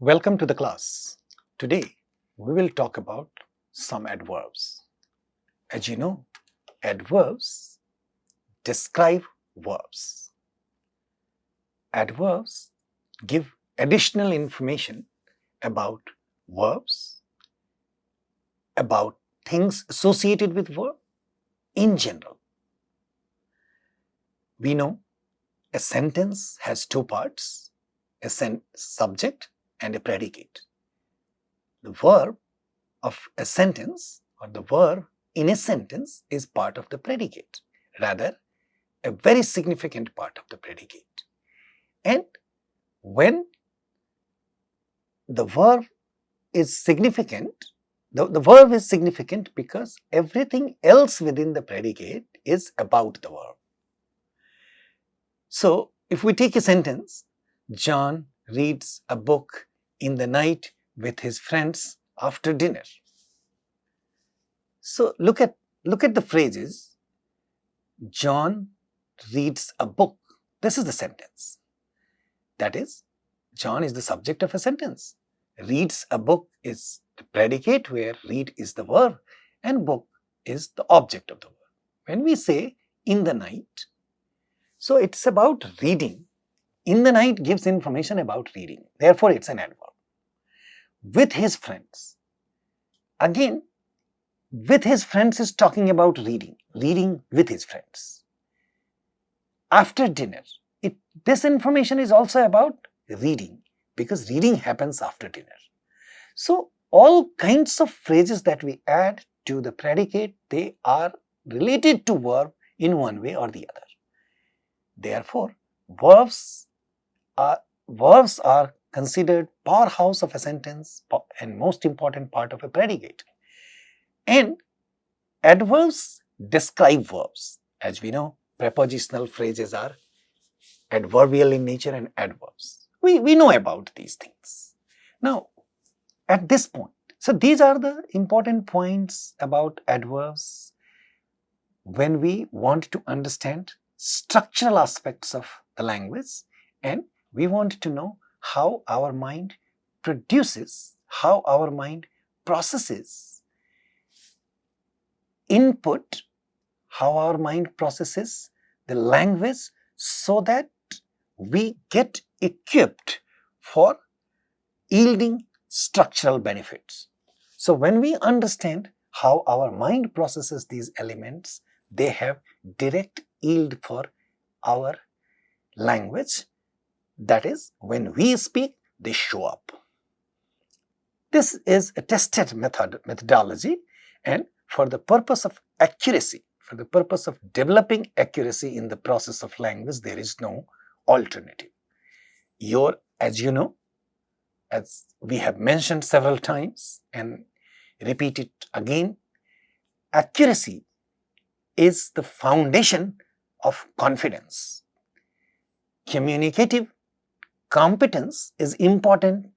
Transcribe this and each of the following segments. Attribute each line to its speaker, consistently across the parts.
Speaker 1: Welcome to the class. Today we will talk about some adverbs. As you know, adverbs describe verbs. Adverbs give additional information about verbs, about things associated with verb in general. We know a sentence has two parts, a subject and a predicate. The verb of a sentence or the verb in a sentence is part of the predicate, rather a very significant part of the predicate. And when the verb is significant, the verb is significant because everything else within the predicate is about the verb. So if we take a sentence, John reads a book in the night with his friends after dinner. So look at the phrases. John reads a book. This is the sentence. That is, John is the subject of a sentence. Reads a book is the predicate where read is the verb and book is the object of the verb. When we say in the night, so it's about reading. In the night gives information about reading. Therefore, it's an adverb. With his friends. Again, with his friends is talking about reading. Reading with his friends. After dinner. This information is also about reading because reading happens after dinner. So, all kinds of phrases that we add to the predicate, they are related to verb in one way or the other. Therefore, verbs are considered powerhouse of a sentence and most important part of a predicate. And adverbs describe verbs. As we know, prepositional phrases are adverbial in nature and adverbs. We know about these things. Now, at this point, so these are the important points about adverbs when we want to understand structural aspects of the language, and we want to know how our mind produces, how our mind processes input, how our mind processes the language so that we get equipped for yielding structural benefits. So when we understand how our mind processes these elements, they have direct yield for our language. That is, when we speak, they show up. This is a tested methodology, and for the purpose of accuracy, for the purpose of developing accuracy in the process of language, there is no alternative. As you know, as we have mentioned several times and repeat it again, accuracy is the foundation of confidence. Communicative competence is important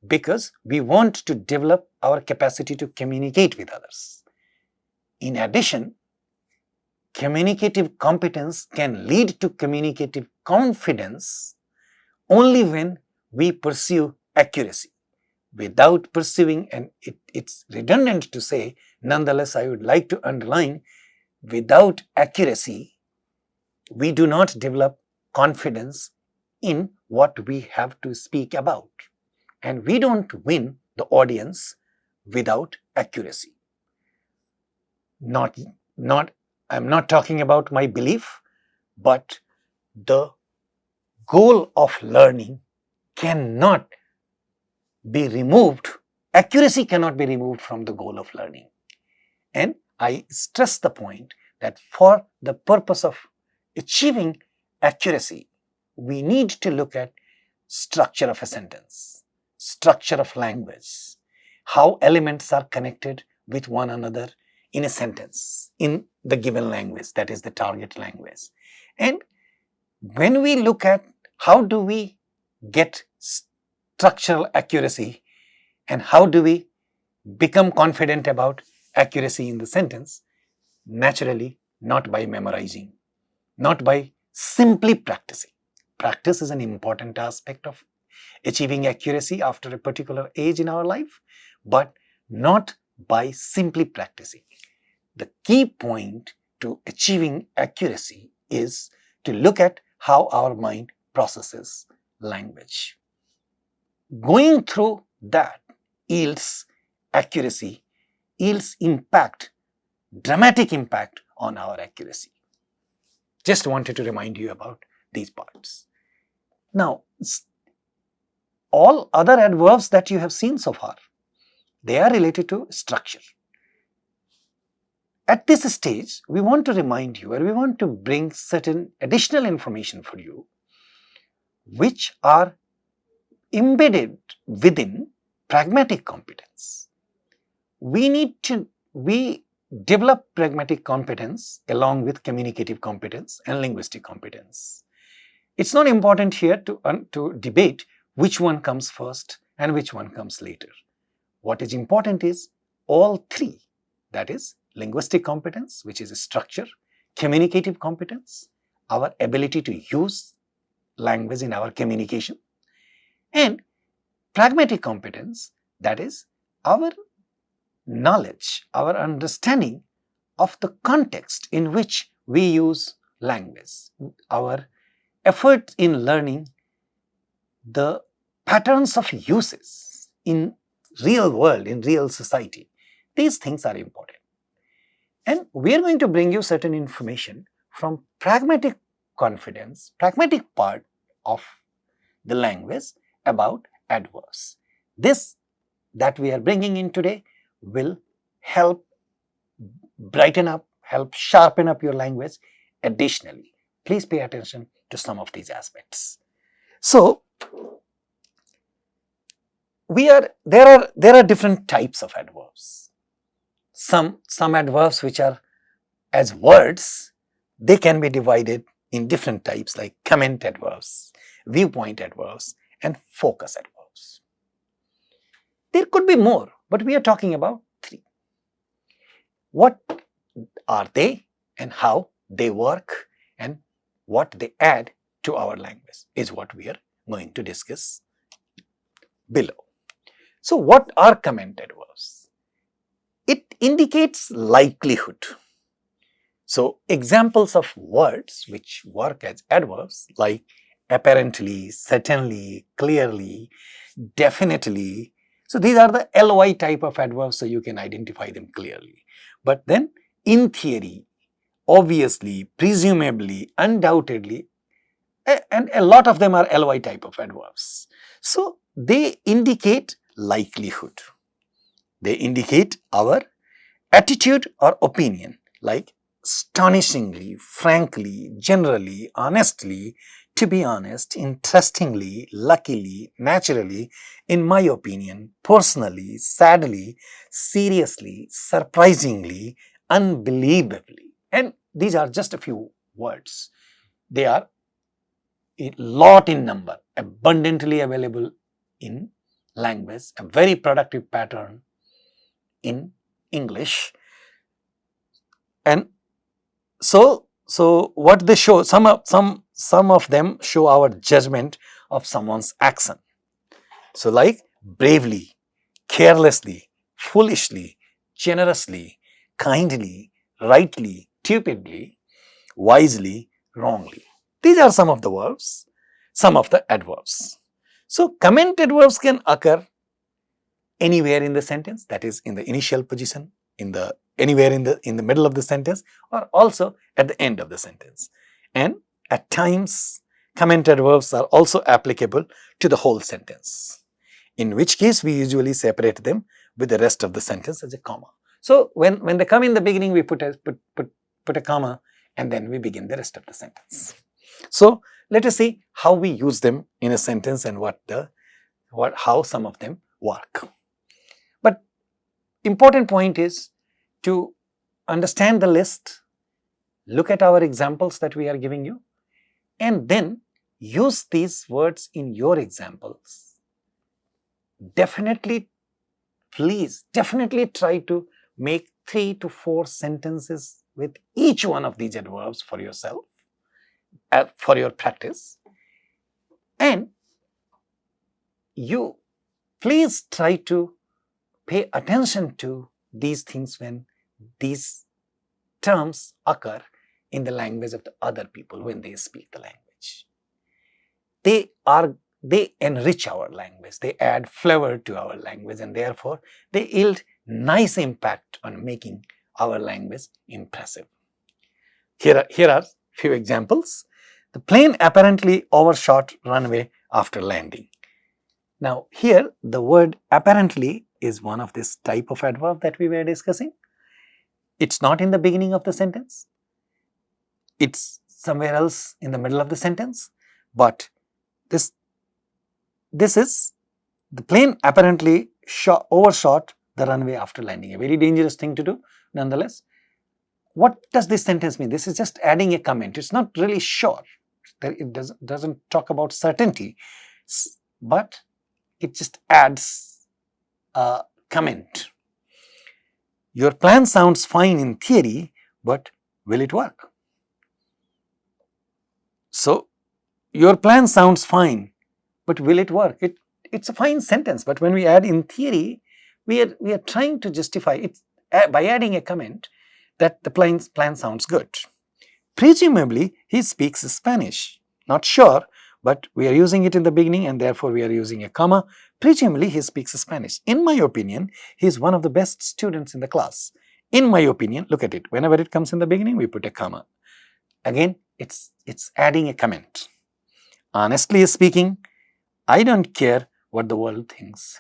Speaker 1: because we want to develop our capacity to communicate with others. In addition, communicative competence can lead to communicative confidence only when we pursue accuracy. Without pursuing, and it's redundant to say, nonetheless I would like to underline, without accuracy, we do not develop confidence in what we have to speak about. And we don't win the audience without accuracy. I'm not talking about my belief, but the goal of learning cannot be removed. Accuracy cannot be removed from the goal of learning. And I stress the point that for the purpose of achieving accuracy, we need to look at structure of a sentence, structure of language, how elements are connected with one another in a sentence, in the given language, that is the target language. And when we look at how do we get structural accuracy and how do we become confident about accuracy in the sentence, naturally not by memorizing, not by simply practicing. Practice is an important aspect of achieving accuracy after a particular age in our life, but not by simply practicing. The key point to achieving accuracy is to look at how our mind processes language. Going through that yields accuracy, yields impact, dramatic impact on our accuracy. Just wanted to remind you about these parts. Now, all other adverbs that you have seen so far, they are related to structure. At this stage, we want to remind you, or we want to bring certain additional information for you, which are embedded within pragmatic competence. We develop pragmatic competence along with communicative competence and linguistic competence. It's not important here to debate which one comes first and which one comes later. What is important is all three, that is linguistic competence, which is a structure, communicative competence, our ability to use language in our communication, and pragmatic competence, that is our knowledge, our understanding of the context in which we use language, our effort in learning the patterns of uses in real world, in real society. These things are important. And we are going to bring you certain information from pragmatic confidence, pragmatic part of the language about adverbs. This that we are bringing in today will help brighten up, help sharpen up your language. Additionally, please pay attention to some of these aspects. So, there are different types of adverbs. Some adverbs which are as words, they can be divided in different types like comment adverbs, viewpoint adverbs, and focus adverbs. There could be more, but we are talking about three. What are they and how they work and what they add to our language is what we are going to discuss below. So, what are comment adverbs? It indicates likelihood. So, examples of words which work as adverbs like apparently, certainly, clearly, definitely. So, these are the ly type of adverbs, so you can identify them clearly. But then in theory, obviously, presumably, undoubtedly, and a lot of them are ly type of adverbs. So, they indicate likelihood. They indicate our attitude or opinion like astonishingly, frankly, generally, honestly, to be honest, interestingly, luckily, naturally, in my opinion, personally, sadly, seriously, surprisingly, unbelievably. And these are just a few words. They are a lot in number, abundantly available in language, a very productive pattern in English. And so what they show, some of them show our judgment of someone's action. So like bravely, carelessly, foolishly, generously, kindly, rightly, stupidly, wisely, wrongly. These are some of the verbs, some of the adverbs. So comment adverbs can occur anywhere in the sentence, that is in the initial position, anywhere in the middle of the sentence, or also at the end of the sentence. And at times, comment adverbs are also applicable to the whole sentence, in which case we usually separate them with the rest of the sentence as a comma. So when they come in the beginning, we put a comma and then we begin the rest of the sentence. So let us see how we use them in a sentence and how some of them work. But important point is to understand the list, look at our examples that we are giving you, and then use these words in your examples. Definitely try to make 3 to 4 sentences with each one of these adverbs for yourself, for your practice. And you please try to pay attention to these things when these terms occur in the language of the other people when they speak the language. They enrich our language, they add flavor to our language, and therefore they yield nice impact on making our language impressive. Here are few examples. The plane apparently overshot runway after landing. Now here the word apparently is one of this type of adverb that we were discussing. It's not in the beginning of the sentence. It's somewhere else in the middle of the sentence. But this is the plane apparently overshot the runway after landing. A very dangerous thing to do nonetheless. What does this sentence mean? This is just adding a comment. It's not really sure. It doesn't talk about certainty, but it just adds a comment. Your plan sounds fine in theory, but will it work? So, your plan sounds fine, but will it work? It's a fine sentence, but when we add in theory, we are trying to justify it by adding a comment that the plan sounds good. Presumably, he speaks Spanish. Not sure, but we are using it in the beginning and therefore we are using a comma. Presumably, he speaks Spanish. In my opinion, he is one of the best students in the class. In my opinion, look at it. Whenever it comes in the beginning, we put a comma. Again, it's adding a comment. Honestly speaking, I don't care what the world thinks.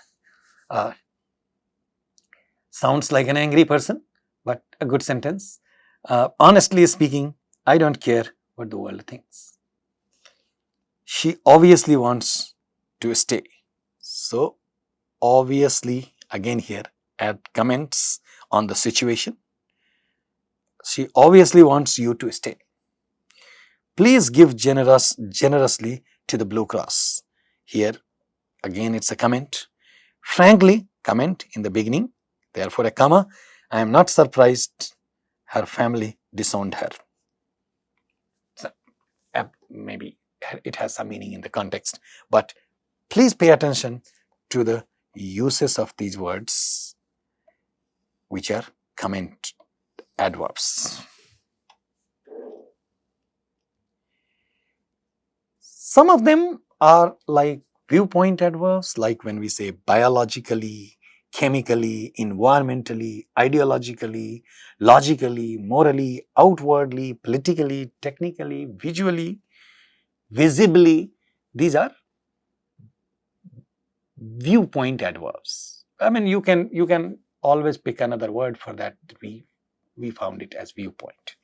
Speaker 1: Sounds like an angry person, but a good sentence. Honestly speaking, I don't care what the world thinks. She obviously wants to stay. So, obviously, again here, add comments on the situation. She obviously wants you to stay. Please give generously to the Blue Cross. Here, again, it's a comment. Frankly, comment in the beginning, therefore a comma. I am not surprised her family disowned her. So, maybe it has some meaning in the context, but please pay attention to the uses of these words, which are comment adverbs. Some of them are like viewpoint adverbs, like when we say biologically, chemically, environmentally, ideologically, logically, morally, outwardly, politically, technically, visually, visibly. These are viewpoint adverbs. I mean, you can always pick another word for that. We found it as viewpoint.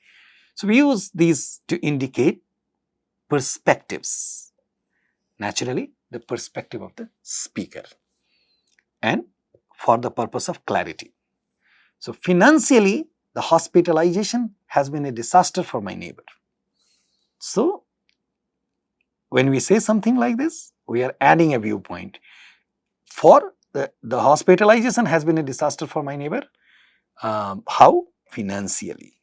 Speaker 1: So we use these to indicate perspectives. Naturally, the perspective of the speaker and for the purpose of clarity. So financially, the hospitalization has been a disaster for my neighbor. So when we say something like this, we are adding a viewpoint. For the hospitalization has been a disaster for my neighbor. How? Financially.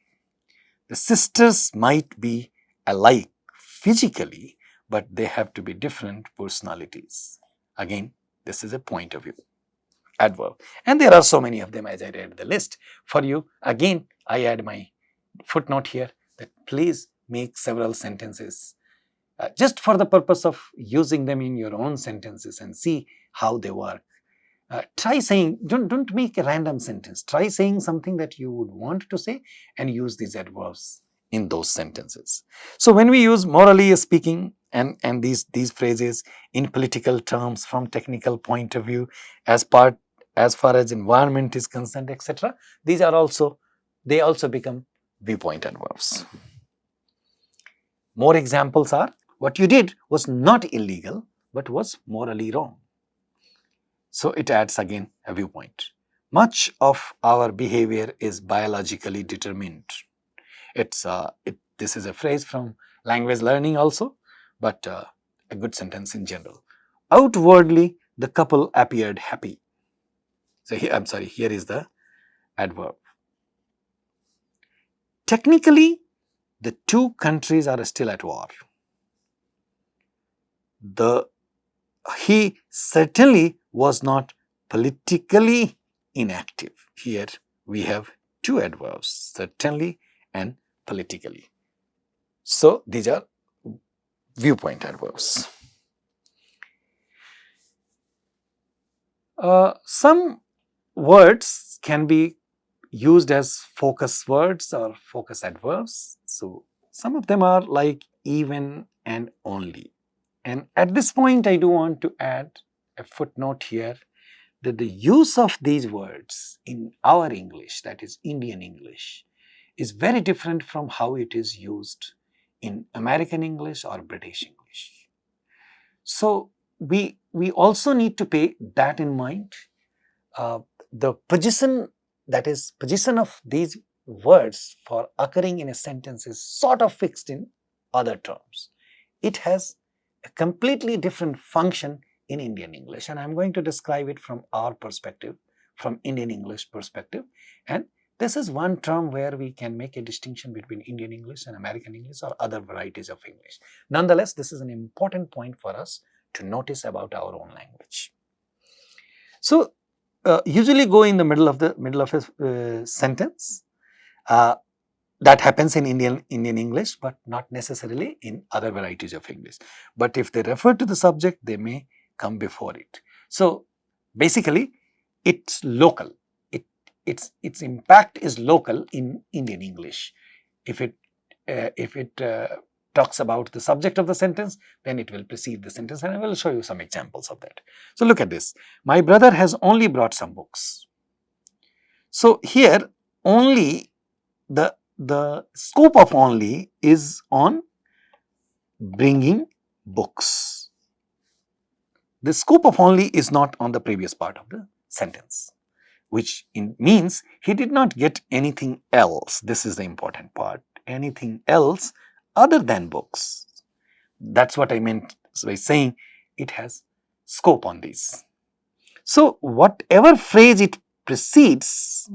Speaker 1: The sisters might be alike physically, but they have to be different personalities. Again, this is a point of view adverb. And there are so many of them as I read the list for you. Again, I add my footnote here that please make several sentences just for the purpose of using them in your own sentences and see how they work. Try saying, don't make a random sentence. Try saying something that you would want to say and use these adverbs in those sentences. So when we use morally speaking and these phrases in political terms from technical point of view as far as environment is concerned, etc., they also become viewpoint adverbs. More examples are, what you did was not illegal but was morally wrong. So it adds again a viewpoint. Much of our behavior is biologically determined. This is a phrase from language learning also, but a good sentence in general. Outwardly, the couple appeared happy. So here is the adverb. Technically, the two countries are still at war. The he certainly was not politically inactive. Here we have two adverbs, certainly and politically. So these are viewpoint adverbs. Some words can be used as focus words or focus adverbs. So some of them are like even and only. And at this point, I do want to add a footnote here that the use of these words in our English, that is Indian English, is very different from how it is used in American English or British English. So we also need to pay that in mind. The position, that is position of these words for occurring in a sentence is sort of fixed in other terms. It has a completely different function in Indian English, and I am going to describe it from our perspective, from Indian English perspective. And this is one term where we can make a distinction between Indian English and American English or other varieties of English. Nonetheless, this is an important point for us to notice about our own language. So usually go in the middle of a sentence. That happens in Indian English, but not necessarily in other varieties of English. But if they refer to the subject, they may come before it. So basically, it's local. Its impact is local in Indian English. If it talks about the subject of the sentence, then it will precede the sentence, and I will show you some examples of that. So look at this. My brother has only brought some books. So here, only the scope of only is on bringing books. The scope of only is not on the previous part of the sentence, which means he did not get anything else. This is the important part. Anything else other than books. That's what I meant by saying it has scope on these. So whatever phrase it precedes,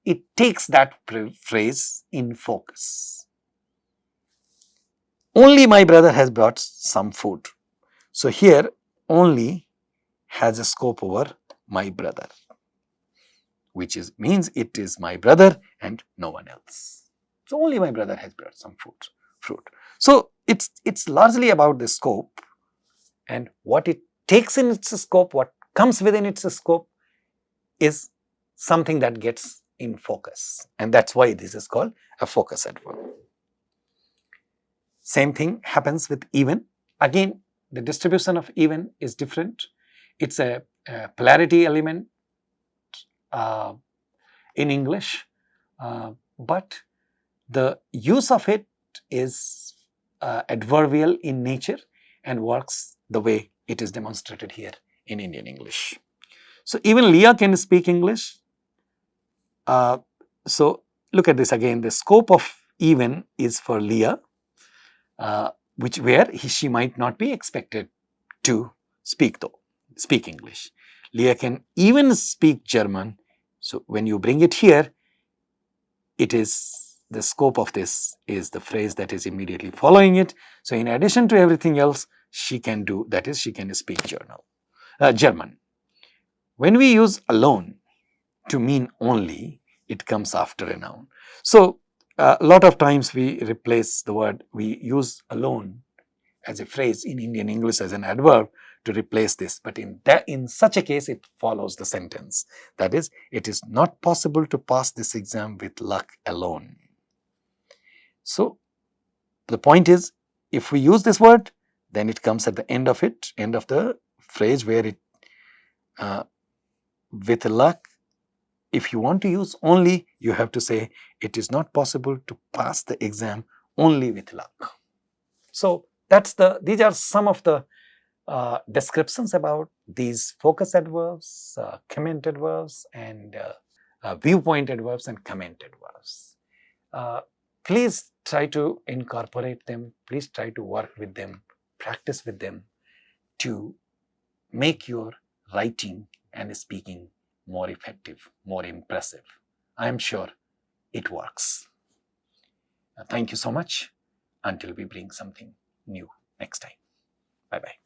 Speaker 1: it takes that phrase in focus. Only my brother has brought some food. So here only has a scope over my brother, which means it is my brother and no one else. So only my brother has brought some fruit. So it's largely about the scope, and what it takes in its scope, what comes within its scope is something that gets in focus, and that's why this is called a focus adverb. Same thing happens with even. Again, the distribution of even is different. It's a polarity element in English, but the use of it is adverbial in nature and works the way it is demonstrated here in Indian English. So even Leah can speak English. So look at this again. The scope of even is for Leah, where she might not be expected to speak English. Leah can even speak German. So when you bring it here, it is the scope of this is the phrase that is immediately following it. So in addition to everything else she can do, that is, she can speak German. When we use alone to mean only, it comes after a noun. So a lot of times we replace the word, we use alone as a phrase in Indian English as an adverb to replace this, but in such a case it follows the sentence. That is, it is not possible to pass this exam with luck alone. So the point is, if we use this word, then it comes at the end of the phrase where it with luck. If you want to use only, you have to say it is not possible to pass the exam only with luck. So these are some of the descriptions about these focus adverbs, comment adverbs, and viewpoint adverbs and comment adverbs. Please try to incorporate them. Please try to work with them, practice with them to make your writing and speaking more effective, more impressive. I am sure it works. Thank you so much. Until we bring something new next time. Bye-bye.